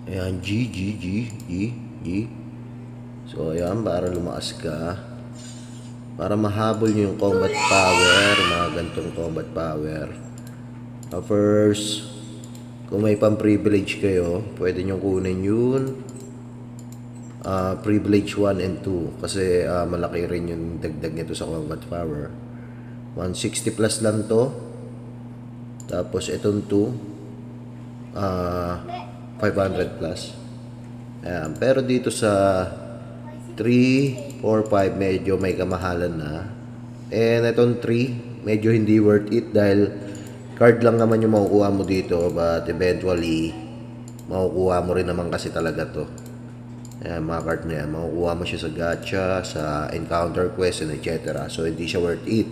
Ayan, G, G, G, G, G. So, ayan, para lumakas ka. Para mahabol nyo yung combat power, mga gantong combat power. First, kung may pang-privilege kayo, pwede nyo kunin yun. Privilege 1 and 2. Kasi malaki rin yung dagdag nito sa combat power. 160 plus lang to. Tapos itong 2, 500 plus. Ayan. Pero dito sa 3, 4, 5 medyo may kamahalan na. And itong 3 medyo hindi worth it dahil card lang naman yung makukuha mo dito, but eventually makukuha mo rin naman kasi talaga to. Ayan, mga card na yan, makukuha mo siya sa gacha, sa encounter quest, and etc. So hindi siya worth it.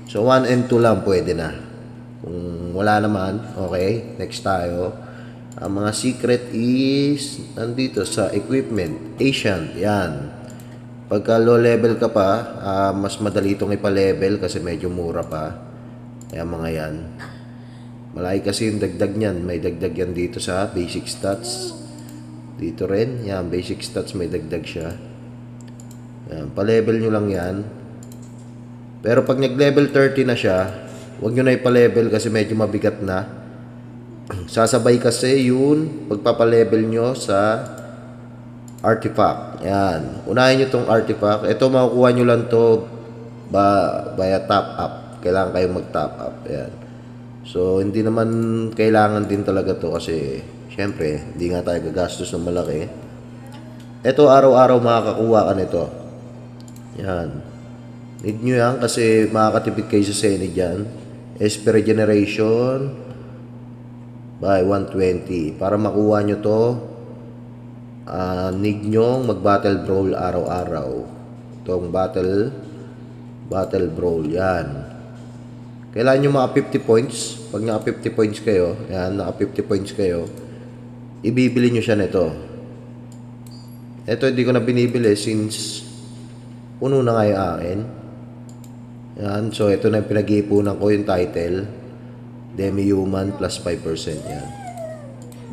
So 1 and 2 lang pwede na. Kung wala naman, okay, next tayo. Ang mga secret is nandito sa equipment, Ancient, yan. Pagka low level ka pa, mas madali itong ipa-level kasi medyo mura pa. Kaya mga yan. Malaki kasi yung dagdag niyan. May dagdag yan dito sa basic stats. Dito rin, yan, basic stats may dagdag siya. Yan, pa-level nyo lang yan. Pero pag nag-level 30 na siya, huwag nyo na ipa-level kasi medyo mabigat na. Sasabay kasi yun pagpapalevel nyo sa artifact. Yan. Unahin nyo tong artifact. Ito makukuha nyo lang to via top up. Kailangan kayong mag-top up. Yan. So, hindi naman kailangan din talaga to kasi syempre, hindi nga tayo gagastos ng malaki. Ito, araw-araw makakakuha ka nito. Yan. Need nyo yan kasi makakatipid kayo sa Senate dyan. SP Regeneration by 120. Para makuha nyo to, need nyo mag-battle brawl araw-araw. Itong battle brawl, yan. Kailangan nyo mga 50 points. Pag naka 50 points kayo, yan, naka 50 points kayo, ibibili nyo siya nito. Ito hindi ko na binibili since puno na nga yung akin. Yan, so ito na yung pinag-iipunan ko yung title. Demi-human plus 5% yan.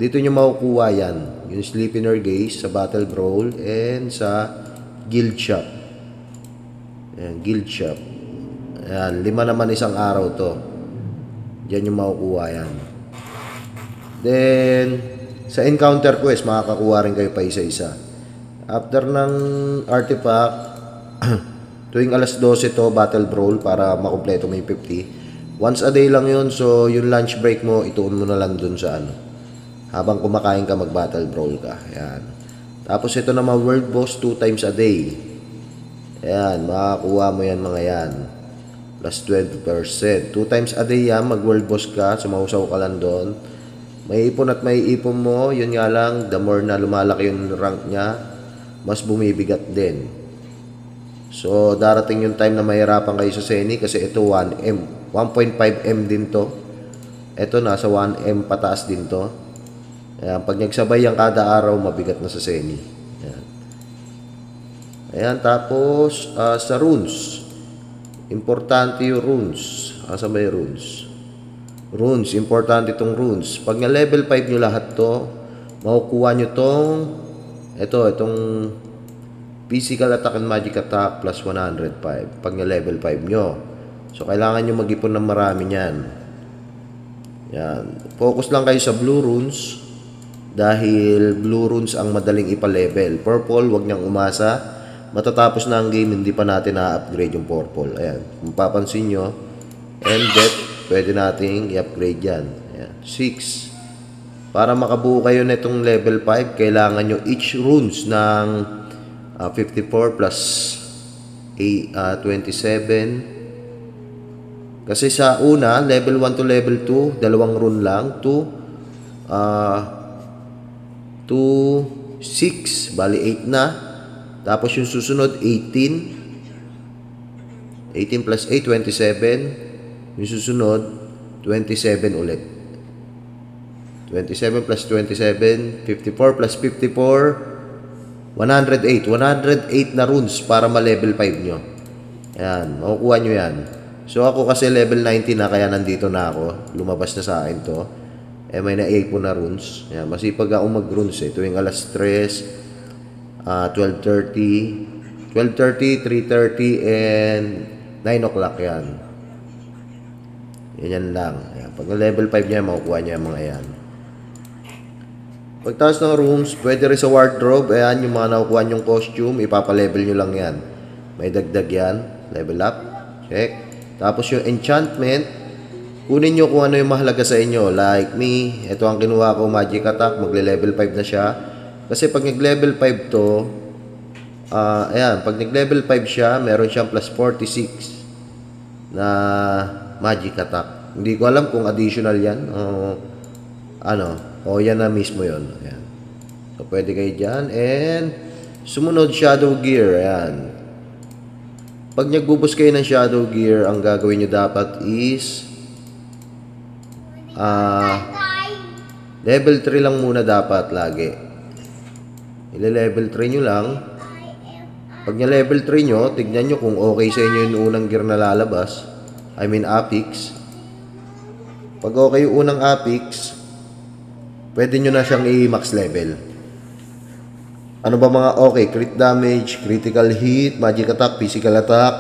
Dito nyo makukuha yan. Yung Sleep Inner Gaze sa Battle Brawl and sa Guild Shop. Yan, Guild Shop. Yan, 5 naman isang araw to. Diyan yung makukuha yan. Then, sa Encounter Quest, makakakuha rin kayo pa isa-isa. After ng artifact, tuwing alas 12 to, Battle Brawl para makumpleto mo yung 50. Once a day lang yun, so yung lunch break mo, ituon mo na lang dun sa ano. Habang kumakain ka, mag-battle brawl ka. Ayan. Tapos ito naman, world boss 2 times a day. Ayan, makakuha mo yan mga yan. Plus 20%. 2 times a day yan, mag-world boss ka, sumausaw ka lang doon. May ipon at may ipon mo, yun nga lang, the more na lumalaki yung rank niya, mas bumibigat din. So, darating yung time na mahirapan kayo sa Seni kasi ito 1M. 1.5M din to. Ito nasa 1M pataas din to. Ayan, pag nagsabay yan kada araw, mabigat na sa Seni. Ayan. Ayan, tapos sa runes. Importante yung runes. Asa ba yung runes? Runes, importante itong runes. Pag na level 5 nyo lahat to, makukuha nyo tong itong physical attack and magic attack plus 105 pag na level 5 nyo. So, kailangan nyo mag-ipon ng marami niyan. Yan. Focus lang kayo sa blue runes dahil blue runes ang madaling ipa-level. Purple, wag niyang umasa. Matatapos na ang game, hindi pa natin na-upgrade yung purple. Ayan. Kung papansin nyo, and death, pwede nating i-upgrade yan. Ayan. 6. Para makabuo kayo na itong level 5, kailangan nyo each runes ng 54 plus 27. Kasi sa una, level 1 to level 2, 2 rune lang. 2, 6, bali 8 na. Tapos yung susunod, 18. 18 plus 8, 27. Yung susunod, 27 ulit. 27 plus 27, 54 plus 54, 108. 108 na runes para ma-level 5 nyo. Ayan, makukuha nyo yan. So, ako kasi level 19 na, kaya nandito na ako. Lumabas na sa akin to. may naipon na runes. Ayan, masipag ako mag-runes tuwing alas 3, 12:30, 3:30, and 9 o'clock yan. Yan lang. Ayan, pag level 5 niya, makukuha niya yung mga yan. Pagtaas ng rooms, pwede rin sa wardrobe. Ayan, yung mga nakukuha nyong costume, ipapalevel nyo lang yan. May dagdag yan. Level up. Check. Tapos yung enchantment, kunin nyo kung ano yung mahalaga sa inyo. Like me, ito ang kinuha ko, Magic Attack. Magle-level 5 na siya. Kasi pag nag-level 5 to, ayan, pag nag-level 5 siya, meron siyang plus 46 na Magic Attack. Hindi ko alam kung additional yan. Yan na mismo yun. Ayan. So, pwede kayo dyan. And, sumunod, Shadow Gear. Ayan. Pag nagbubus kayo ng Shadow Gear, ang gagawin nyo dapat is level 3 lang muna dapat lagi. Ile-level 3 nyo lang. Pag level 3 nyo, tignan nyo kung okay sa inyo yung unang gear na lalabas. I mean, Apix. Pag okay yung unang Apix, pwede nyo na siyang i-max level. Ano ba mga okay? Crit damage, critical hit, magic attack, physical attack.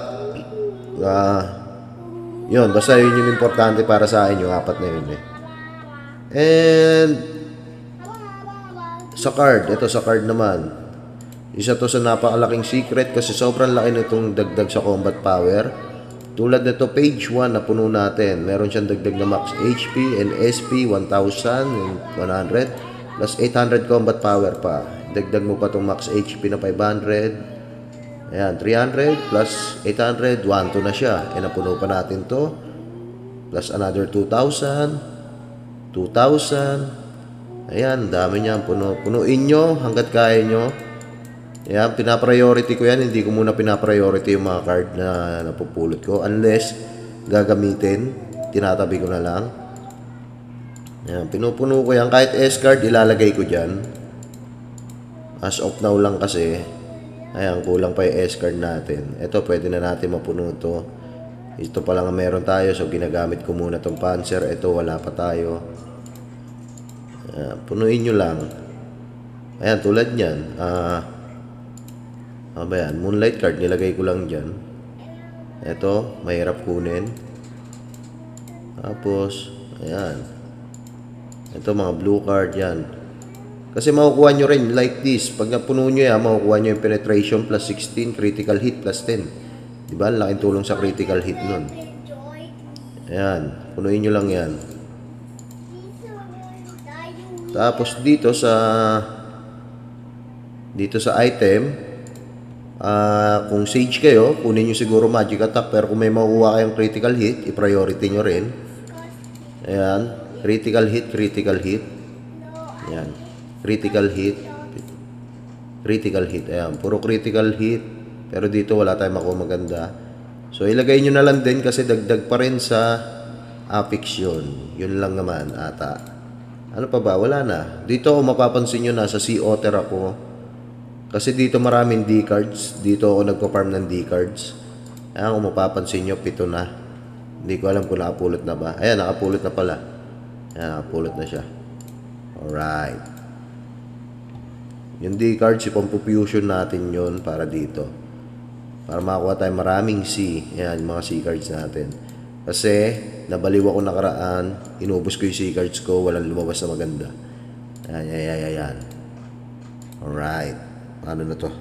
Yun, basta yun yung importante para sa akin, yung apat na yun And sa card, ito sa card naman. Isa to sa napakalaking secret kasi sobrang laki nitong dagdag sa combat power. Tulad nito, page 1 na puno natin. Meron siyang dagdag na max HP and SP 1,100 plus 800 combat power pa. Dagdag mo pa itong max HP na 500. Ayan, 300 plus 800, 1,2 na siya. E napuno pa natin to. Plus another 2,000. 2,000. Ayan, dami niyan. Punuin nyo hanggat kaya nyo. Ayan, pinapriority ko yan. Hindi ko muna pinapriority yung mga card na napupulot ko. Unless, gagamitin. Tinatabi ko na lang. Ayan, pinupuno ko yan. Kahit S-card, ilalagay ko dyan. As of now lang kasi. Ayan, kulang pa yung S-card natin. Ito, pwede na natin mapuno to. Ito pa lang ang meron tayo. So, ginagamit ko muna tong Panzer. Ito, wala pa tayo. Ayan, punuin nyo lang. Ayan, tulad nyan. Yan? Moonlight card, nilagay ko lang dyan. Ito, mahirap kunin. Tapos, ayan. Ito, mga blue card, yan. Kasi makukuha nyo rin, like this. Pag napuno nyo yan, makukuha nyo yung penetration plus 16, critical hit plus 10. Diba? Laking tulong sa critical hit nun. Ayan, punuin nyo lang yan. Tapos, dito sa item, kung Sage kayo, kunin nyo siguro Magic Attack. Pero kung may makuha kayong critical hit, i-priority nyo rin. Ayan. Critical hit, critical hit. Ayan. Critical hit. Critical hit. Ayan. Puro critical hit. Pero dito wala tayong makuha maganda. So, ilagay nyo na lang din kasi dagdag pa rin sa Apix yun. Yun lang naman ata. Ano pa ba? Wala na. Dito mapapansin nyo na sa Sea Otter ako. Kasi dito maraming D-cards. Dito ako nagpa-farm ng D-cards. Ayan, kung mapapansin nyo, 7 na. Hindi ko alam kung nakapulot na ba. Ayan, nakapulot na pala. Ayan, nakapulot na siya. Alright. Yung D-cards, ipampufusion natin yun para dito. Para makakuha tayo maraming C. Ayan, yung mga C-cards natin. Kasi, nabaliw ako nakaraan. Inubos ko yung C-cards ko. Walang lumabas na maganda. Ayan, ayan, ayan. Alright. Ano na to?